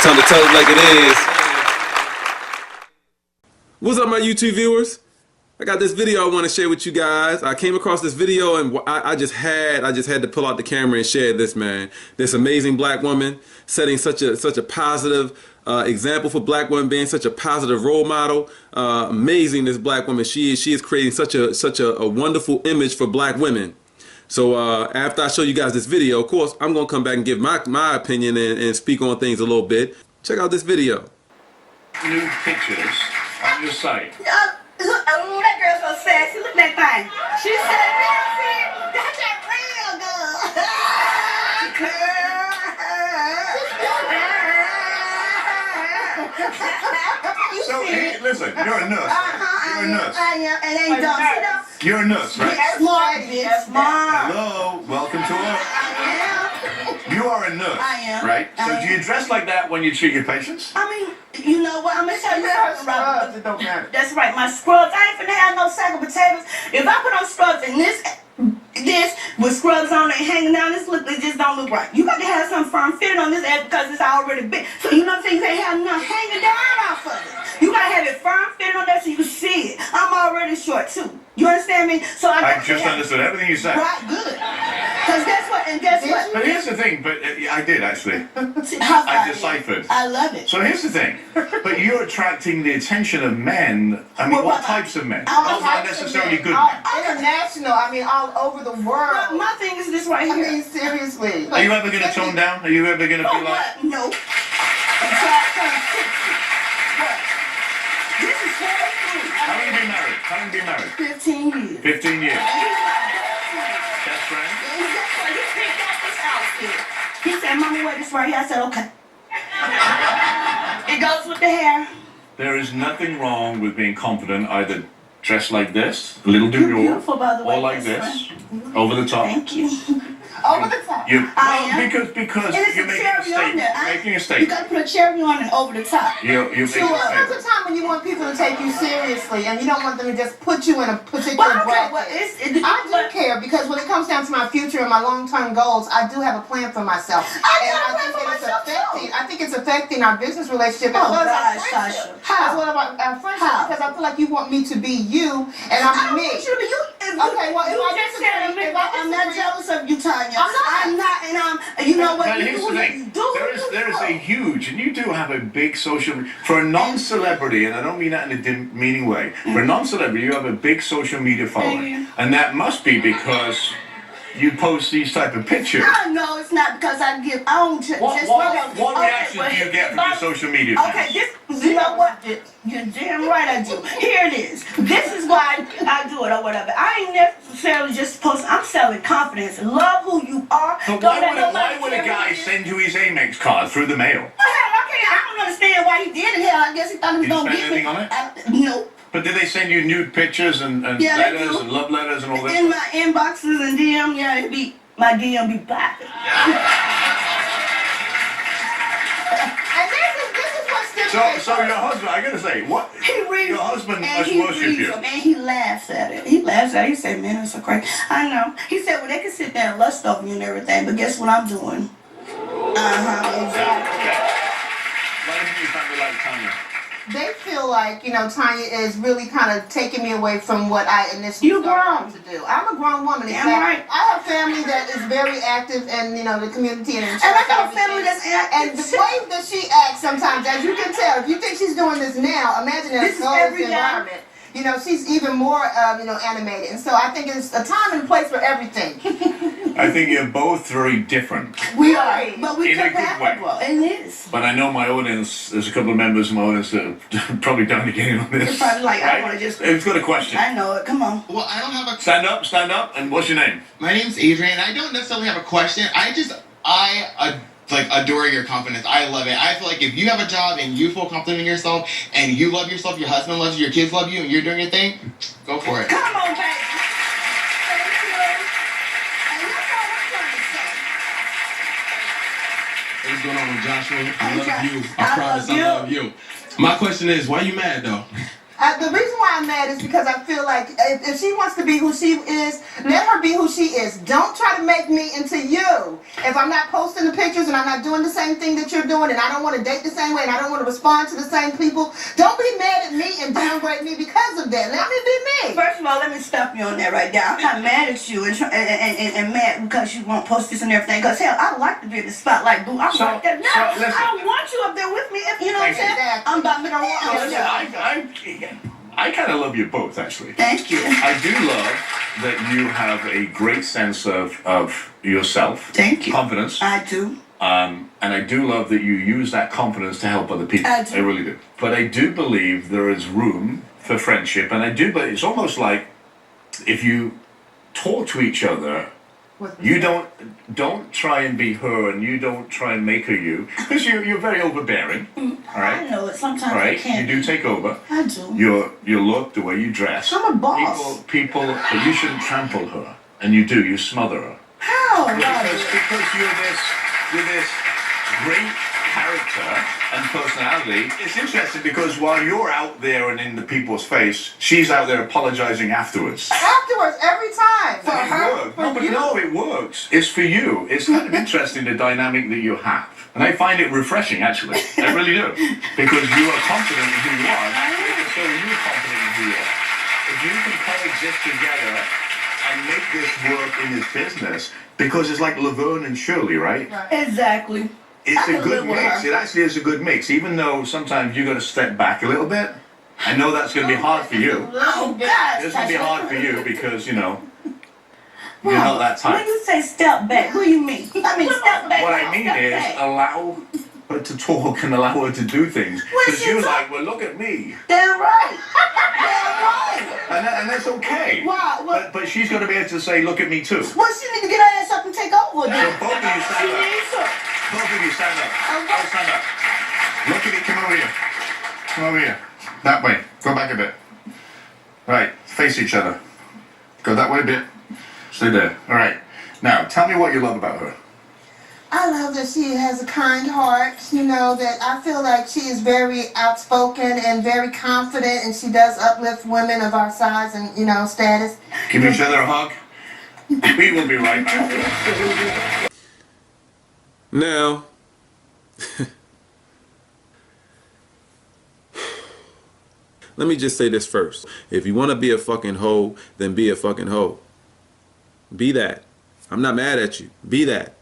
Time to tell it like it is. What's up, my YouTube viewers? I got this video I want to share with you guys. I came across this video and I just had to pull out the camera and share this, man. This amazing black woman setting such a positive example for black women, being such a positive role model. Amazing, this black woman. She is creating such a wonderful image for black women. So after I show you guys this video, of course, I'm gonna come back and give my opinion and speak on things a little bit. Check out this video. New pictures on your site. Look, that girl's so sexy. Look at that thing. She said, that's that real good. So, hey, listen, you're a nurse. You're a nurse. I am, and ain't dumb. You're a nurse, right? Yes, smart, bitch, smart. Hello, welcome to work. You are a nurse, I am. right? So do you dress like that when you treat your patients? I mean, you know what? I'm gonna tell you something, Robert. It don't matter. That's right, my scrubs. I ain't finna have no sack of potatoes. If I put on scrubs and this with scrubs on and hanging down, it just don't look right. You got to have some firm fitting on this ass because it's already big. So you know what I'm saying? You can't have nothing hanging down off of it. You gotta have it firm fitting on that so you can see it. I'm already short too. You understand me? So I just understood everything you said. Right, good. Because guess what? But here's the thing, I did actually. I deciphered. I love it. So here's the thing. But you're attracting the attention of men. I mean, what types of men? All Not necessarily good men. International, I mean, all over the world. But my thing is this right here. I mean, seriously. Are you ever going to tone down? Are you ever going to be like... What? No. What? This is 43. How long have you been married? 15 years. 15 years. And he's my Best friend? he picked out this outfit. He said, Mama, wear this right here. I said, okay. It goes with the hair. There is nothing wrong with being confident, either dressed like this, a little You're demure, beautiful, by the way. or like best this, friend. over the top. Thank you. Over the top. Because And it's you're a making a cherry on statement. there. You're making a You statement. gotta put a cherry on it over the top. You're making a There's statement. a time when you want people to take you seriously and you don't want them to just put you in a particular Well, okay, bracket. well, I do care because when it comes down to my future and my long-term goals, I do have a plan for myself. I think it's affecting our business relationship as well as our friendship. How? As well as our friendship How? because I feel like you want me to be you and I I'm don't me. want you to be you. Okay, well, if you I just disagree, said if I I'm not disagree- jealous of you, Tanya. I'm not. I'm not, and you know what? But You here's do the what thing. you do. There is a huge, and you do have a big social, for a non-celebrity, and I don't mean that in a demeaning way, for a non-celebrity, you have a big social media following. And that must be because you post these type of pictures. No, it's not because I don't just What reaction do you get from your social media Okay, fans? you know what? You're damn right I do. Here it is. This is why I do it or whatever. I ain't necessarily just posting. I'm selling confidence. Love who you are. But Don't let why nobody would a tell guy you. send you his Amex card through the mail? I don't understand why he did it. Hell, I guess he thought he was Did you going to spend get me. anything on it? No. But did they send you nude pictures and Yeah, they letters do. and love letters and all that? In my inboxes and DM, yeah, my DM be popping. And this is what stimulates. So your husband, I gotta say, what? He reads Your husband and must he worship reads you. them, and he laughs at it. He laughs at it. He said, man, it's so crazy. I know. He said, well, they can sit there and lust over you and everything, but guess what I'm doing? Exactly. Okay. Why didn't you find like Tanya? They feel like, Tanya is really kind of taking me away from what I initially started to do. I'm a grown woman. In Damn fact, right. I have family that is very active in, the community and in church. And I got a family that's active. And the way that she acts sometimes, as you can tell, if you think she's doing this now, imagine in a This is closed every day. environment. She's even more, animated. And so I think it's a time and place for everything. I think you're both very different. We are, but we In a good compatible. And it is. But I know my audience, there's a couple of members of my audience that are probably down to get in on this. They're probably like, I right? want to just... Who's got a question? I know it. Come on. Well, I don't have a... Stand up, and what's your name? My name's Adrian. I don't necessarily have a question. I adore your confidence. I love it. I feel like if you have a job and you feel confident in yourself and you love yourself, your husband loves you, your kids love you, and you're doing your thing, go for it. Come on, baby. Thank you. And that's all I'm trying to say. What's going on, Joshua? I love you. I I promise love I love you. My question is, why you mad though? The reason why I'm mad is because I feel like if she wants to be who she is, let her be who she is. Don't try to make me into you. If I'm not posting the pictures and I'm not doing the same thing that you're doing and I don't want to date the same way and I don't want to respond to the same people, don't be mad at me and downgrade me because of that. Let me be me. First of all, let me stop you on that right there. I'm not mad at you and mad because you won't post this and everything. Because, hell, I like to be in the spotlight, boo. I'm like that now. I don't want you up there with me. If you know what I'm saying? Exactly. I'm about to want you. I kind of love you both, actually. Thank you. I do love that you have a great sense of yourself. Thank you. Confidence. I do. And I do love that you use that confidence to help other people. I do. I really do. But I do believe there is room for friendship, and I do believe it's almost like if you talk to each other, you don't try and be her, and you don't try and make her you, because you're very overbearing. All right. I know it. Sometimes All right. I can't. You do take over. I do. Your look, the way you dress. I'm a boss. People, but you shouldn't trample her, and you do. You smother her. How? Because you're this great character and personality. It's interesting because while you're out there and in the people's face, she's out there apologizing afterwards. Afterwards, every time. For her. It works. No, it works. It's for you. It's kind of interesting, the dynamic that you have. And I find it refreshing, actually. I really do. Because you are confident in who you are, so you're confident in who you are. If you can coexist together and make this work in this business, because it's like Laverne and Shirley, right? Exactly. It's a good mix. It actually is a good mix, even though sometimes you're going to step back a little bit. I know that's going to be hard for you. Oh, God. It's going to be hard for you because, you know, you're not that type. When you say step back, what do you mean? I mean, step back. What I mean is allow her to talk and allow her to do things. Because you're like, well, look at me. Damn right. Damn right. And that's okay. Wow. But she's got to be able to say, look at me too. Well, she need to get her ass up and take over So then. both of you stand up. She needs to. Both of you stand up. All stand up. Look at me. Come over here. Come over here. That way. Go back a bit. Right. Face each other. Go that way a bit. Stay there. All right. Now, tell me what you love about her. I love that she has a kind heart, you know, that I feel like she is very outspoken and very confident, and she does uplift women of our size and, you know, status. Give each other a hug. We will be right back. Now, let me just say this first. If you want to be a fucking hoe, then be a fucking hoe. Be that. I'm not mad at you. Be that.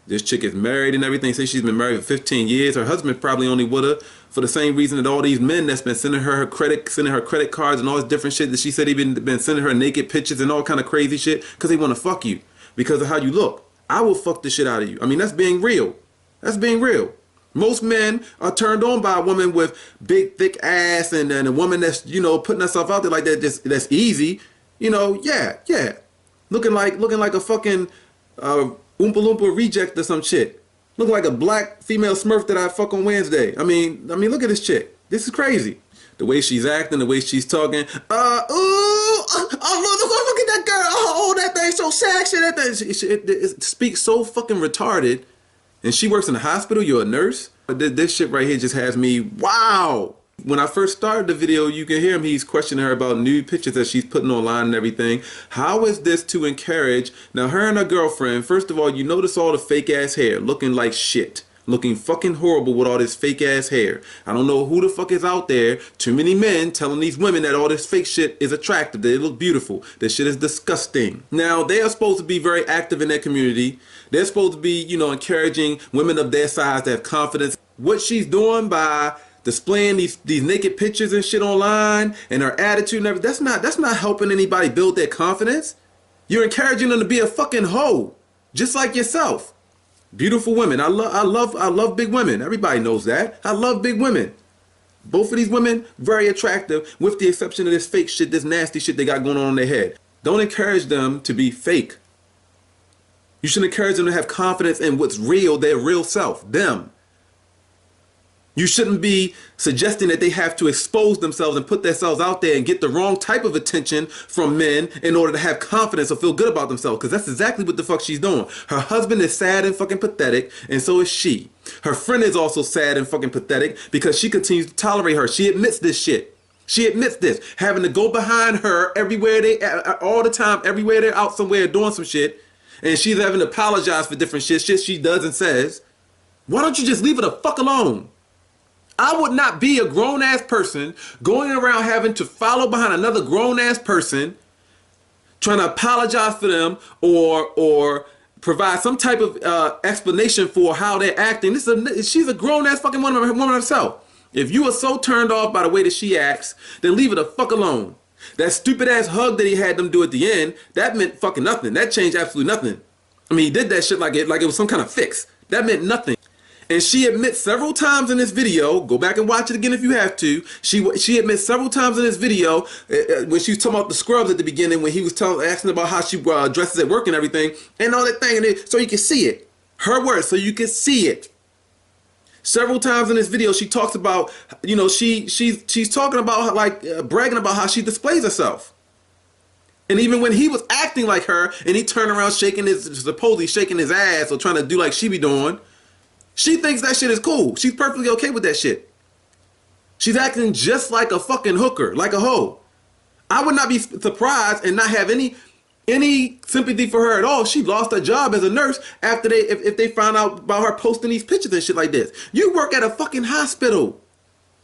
This chick is married and everything. Say she's been married for 15 years. Her husband probably only with her for the same reason that all these men that's been sending her credit cards and all this different shit that she said he been sending her naked pictures and all kind of crazy shit because they want to fuck you because of how you look. I will fuck the shit out of you. I mean, that's being real. That's being real. Most men are turned on by a woman with big, thick ass and a woman that's, you know, putting herself out there like that. That's easy. You know, yeah. Looking like a fucking Oompa Loompa reject or some shit. Looking like a black female Smurf that I fuck on Wednesday. I mean, look at this chick. This is crazy. The way she's acting, the way she's talking. Look at that girl. Oh, that thing's so sexy. That thing. It speaks so fucking retarded. And she works in a hospital. You're a nurse. This shit right here just has me, wow. When I first started the video, you can hear him. He's questioning her about nude pictures that she's putting online and everything. How is this to encourage? Now, her and her girlfriend, first of all, you notice all the fake ass hair looking like shit. Looking fucking horrible with all this fake ass hair. I don't know who the fuck is out there. Too many men telling these women that all this fake shit is attractive. They look beautiful. This shit is disgusting. Now, they are supposed to be very active in their community. They're supposed to be, you know, encouraging women of their size to have confidence. What she's doing by displaying these naked pictures and shit online and her attitude and everything, that's not helping anybody build their confidence. You're encouraging them to be a fucking hoe, just like yourself. Beautiful women. I love big women. Everybody knows that. I love big women. Both of these women, very attractive, with the exception of this fake shit, this nasty shit they got going on in their head. Don't encourage them to be fake. You should encourage them to have confidence in what's real, their real self, them. You shouldn't be suggesting that they have to expose themselves and put themselves out there and get the wrong type of attention from men in order to have confidence or feel good about themselves, because that's exactly what the fuck she's doing. Her husband is sad and fucking pathetic, and so is she. Her friend is also sad and fucking pathetic because she continues to tolerate her. She admits this shit. She admits this, having to go behind her everywhere all the time, everywhere they're out somewhere doing some shit, and she's having to apologize for different shit she does and says. Why don't you just leave her the fuck alone? I would not be a grown-ass person going around having to follow behind another grown-ass person, trying to apologize for them or provide some type of explanation for how they're acting. She's a grown-ass fucking woman herself. If you are so turned off by the way that she acts, then leave her the fuck alone. That stupid-ass hug that he had them do at the end, that meant fucking nothing. That changed absolutely nothing. I mean, he did that shit like it was some kind of fix. That meant nothing. And she admits several times in this video, go back and watch it again if you have to, she admits several times in this video, when she was talking about the scrubs at the beginning, when he was asking about how she dresses at work and everything, and all that thing, so you can see it. Her words, so you can see it. Several times in this video, she talks about, you know, she's talking about, like, bragging about how she displays herself. And even when he was acting like her, and he turned around supposedly shaking his ass or trying to do like she be doing, she thinks that shit is cool. She's perfectly okay with that shit. She's acting just like a fucking hooker, like a hoe. I would not be surprised and not have any sympathy for her at all. She lost her job as a nurse after if they found out about her posting these pictures and shit like this. You work at a fucking hospital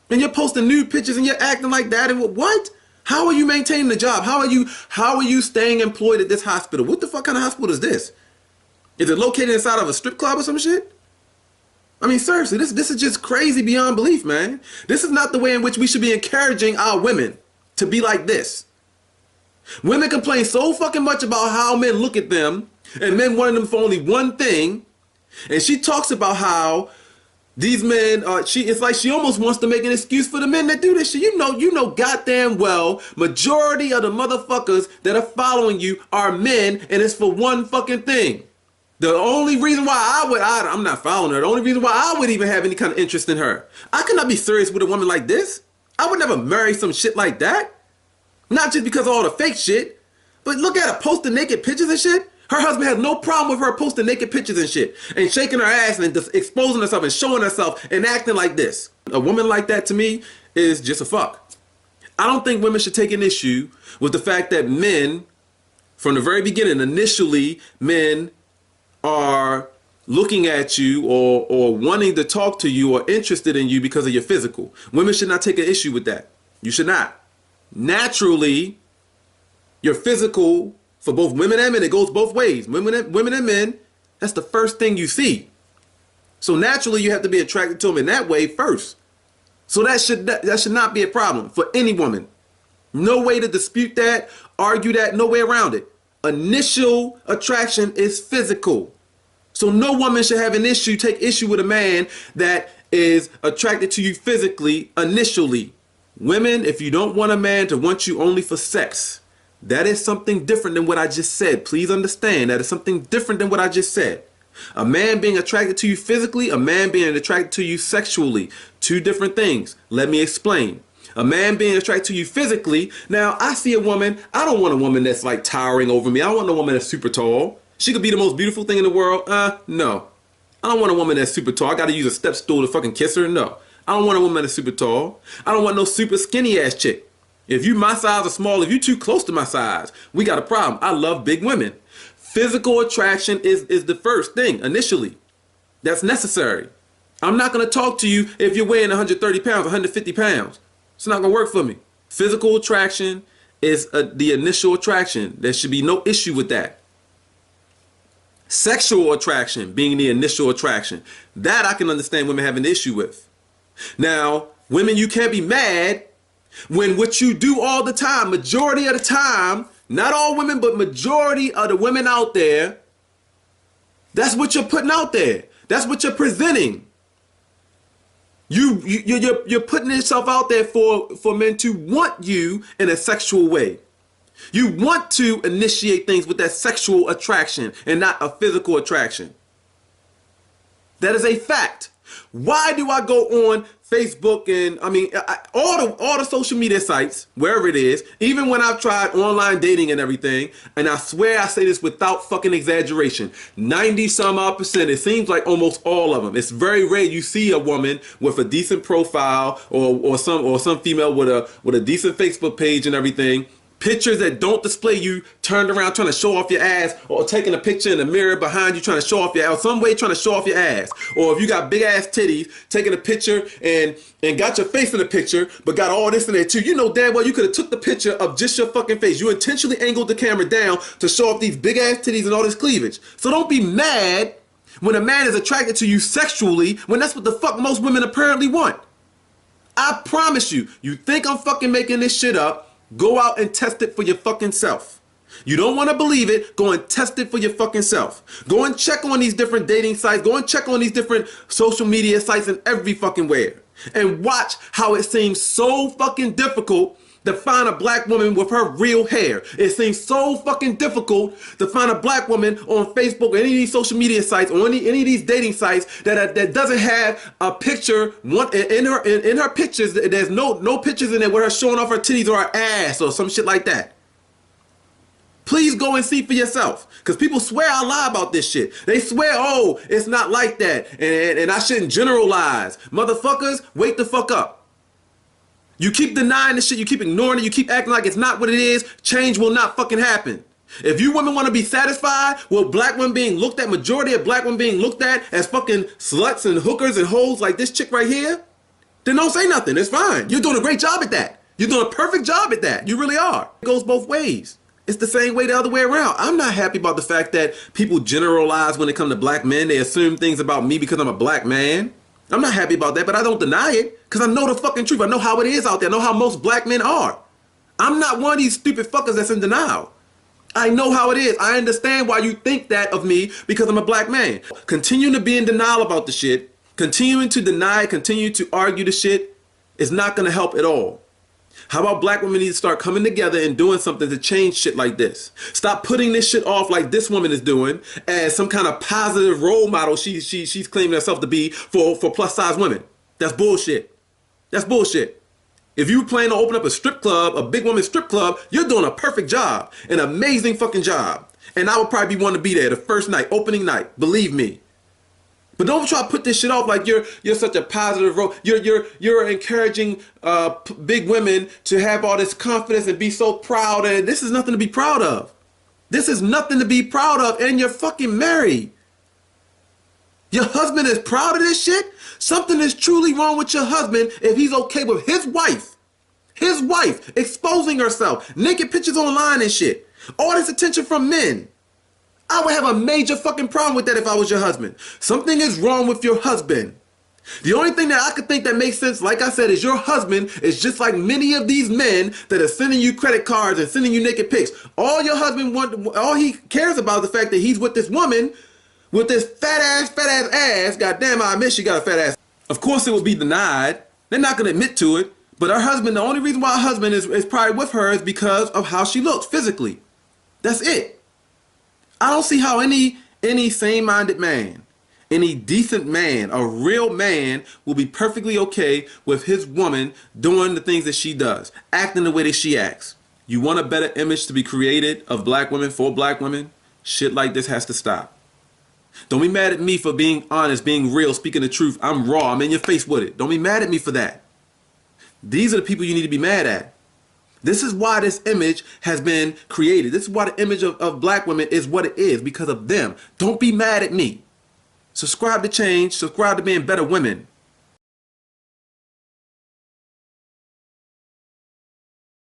and you're posting nude pictures and you're acting like that, and what? How are you maintaining the job? How are you staying employed at this hospital? What the fuck kind of hospital is this? Is it located inside of a strip club or some shit? I mean, seriously, this is just crazy beyond belief, man. This is not the way in which we should be encouraging our women to be like this. Women complain so fucking much about how men look at them, and men wanting them for only one thing. And she talks about how these men, it's like she almost wants to make an excuse for the men that do this shit. You know goddamn well, majority of the motherfuckers that are following you are men, and it's for one fucking thing. The only reason why I'm not following her, the only reason why I would even have any kind of interest in her, I could not be serious with a woman like this. I would never marry some shit like that. Not just because of all the fake shit, but look at her posting naked pictures and shit. Her husband has no problem with her posting naked pictures and shit, and shaking her ass and just exposing herself and showing herself and acting like this. A woman like that, to me, is just a fuck. I don't think women should take an issue with the fact that men, from the very beginning, initially, men are looking at you or wanting to talk to you or interested in you because of your physical. Women should not take an issue with that. You should not. Naturally, your physical, for both women and men, it goes both ways. Women and men, that's the first thing you see. So naturally, you have to be attracted to them in that way first. So that should not be a problem for any woman. No way to dispute that, argue that, no way around it. Initial attraction is physical. So no woman should have take issue with a man that is attracted to you physically initially. Women, if you don't want a man to want you only for sex, that is something different than what I just said. Please understand, that is something different than what I just said. A man being attracted to you physically, a man being attracted to you sexually, two different things. Let me explain. A man being attracted to you physically, now I see a woman, I don't want a woman that's like towering over me. I don't want a woman that's super tall. She could be the most beautiful thing in the world. No. I don't want a woman that's super tall. I gotta use a step stool to fucking kiss her. No. I don't want a woman that's super tall. I don't want no super skinny ass chick. If you my size or small, if you too close to my size, we got a problem. I love big women. Physical attraction is the first thing initially. That's necessary. I'm not gonna talk to you if you're weighing 130 pounds, 150 pounds. It's not gonna work for me. Physical attraction is the initial attraction. There should be no issue with that. Sexual attraction being the initial attraction, that I can understand women have an issue with. Now, women, you can't be mad when what you do all the time, majority of the time, not all women, but majority of the women out there, that's what you're putting out there. That's what you're presenting. You're putting yourself out there for men to want you in a sexual way. You want to initiate things with that sexual attraction and not a physical attraction. That is a fact. Why do I go on Facebook, and I mean all the social media sites, wherever it is, even when I've tried online dating and everything, and I swear I say this without fucking exaggeration, 90 some odd percent, it seems like almost all of them. It's very rare you see a woman with a decent profile or some female with a decent Facebook page and everything. Pictures that don't display you turned around trying to show off your ass, or taking a picture in the mirror behind you trying to show off your ass, some way trying to show off your ass. Or if you got big ass titties, taking a picture and got your face in the picture, but got all this in there too. You know damn well you could have took the picture of just your fucking face. You intentionally angled the camera down to show off these big ass titties and all this cleavage. So don't be mad when a man is attracted to you sexually, when that's what the fuck most women apparently want. I promise you, you think I'm fucking making this shit up, go out and test it for your fucking self. You don't want to believe it, go and test it for your fucking self. Go and check on these different dating sites, go and check on these different social media sites and every fucking where. And watch how it seems so fucking difficult to find a black woman with her real hair. It seems so fucking difficult to find a black woman on Facebook or any of these social media sites or any of these dating sites that doesn't have a picture in her pictures. There's no pictures in there with her showing off her titties or her ass or some shit like that. Please go and see for yourself, because people swear I lie about this shit. They swear, oh, it's not like that, and I shouldn't generalize. Motherfuckers, wake the fuck up. You keep denying this shit, you keep ignoring it, you keep acting like it's not what it is, change will not fucking happen. If you women want to be satisfied with black women being looked at, majority of black women being looked at as fucking sluts and hookers and hoes like this chick right here, then don't say nothing, it's fine. You're doing a great job at that. You're doing a perfect job at that. You really are. It goes both ways. It's the same way the other way around. I'm not happy about the fact that people generalize when it comes to black men. They assume things about me because I'm a black man. I'm not happy about that, but I don't deny it because I know the fucking truth. I know how it is out there. I know how most black men are. I'm not one of these stupid fuckers that's in denial. I know how it is. I understand why you think that of me because I'm a black man. Continuing to be in denial about the shit, continuing to deny, continue to argue the shit is not going to help at all. How about black women need to start coming together and doing something to change shit like this? Stop putting this shit off like this woman is doing as some kind of positive role model she's claiming herself to be for plus size women. That's bullshit. That's bullshit. If you plan to open up a strip club, a big woman strip club, you're doing a perfect job, an amazing fucking job. And I would probably be one to be there the first night, opening night, believe me. But don't try to put this shit off like you're such a positive role. You're encouraging big women to have all this confidence and be so proud. And this is nothing to be proud of. This is nothing to be proud of. And you're fucking married. Your husband is proud of this shit? Something is truly wrong with your husband if he's okay with his wife exposing herself, naked pictures online and shit. All this attention from men. I would have a major fucking problem with that if I was your husband. Something is wrong with your husband. The only thing that I could think that makes sense, like I said, is your husband is just like many of these men that are sending you credit cards and sending you naked pics. All your husband all he cares about is the fact that he's with this woman with this fat ass. Goddamn, I admit she got a fat ass. Of course it will be denied. They're not going to admit to it. But her husband, the only reason why her husband is probably with her is because of how she looks physically. That's it. I don't see how any sane-minded man, any decent man, a real man will be perfectly okay with his woman doing the things that she does, acting the way that she acts. You want a better image to be created of black women for black women? Shit like this has to stop. Don't be mad at me for being honest, being real, speaking the truth. I'm raw. I'm in your face with it. Don't be mad at me for that. These are the people you need to be mad at. This is why this image has been created. This is why the image of black women is what it is, because of them. Don't be mad at me. Subscribe to change. Subscribe to being better women.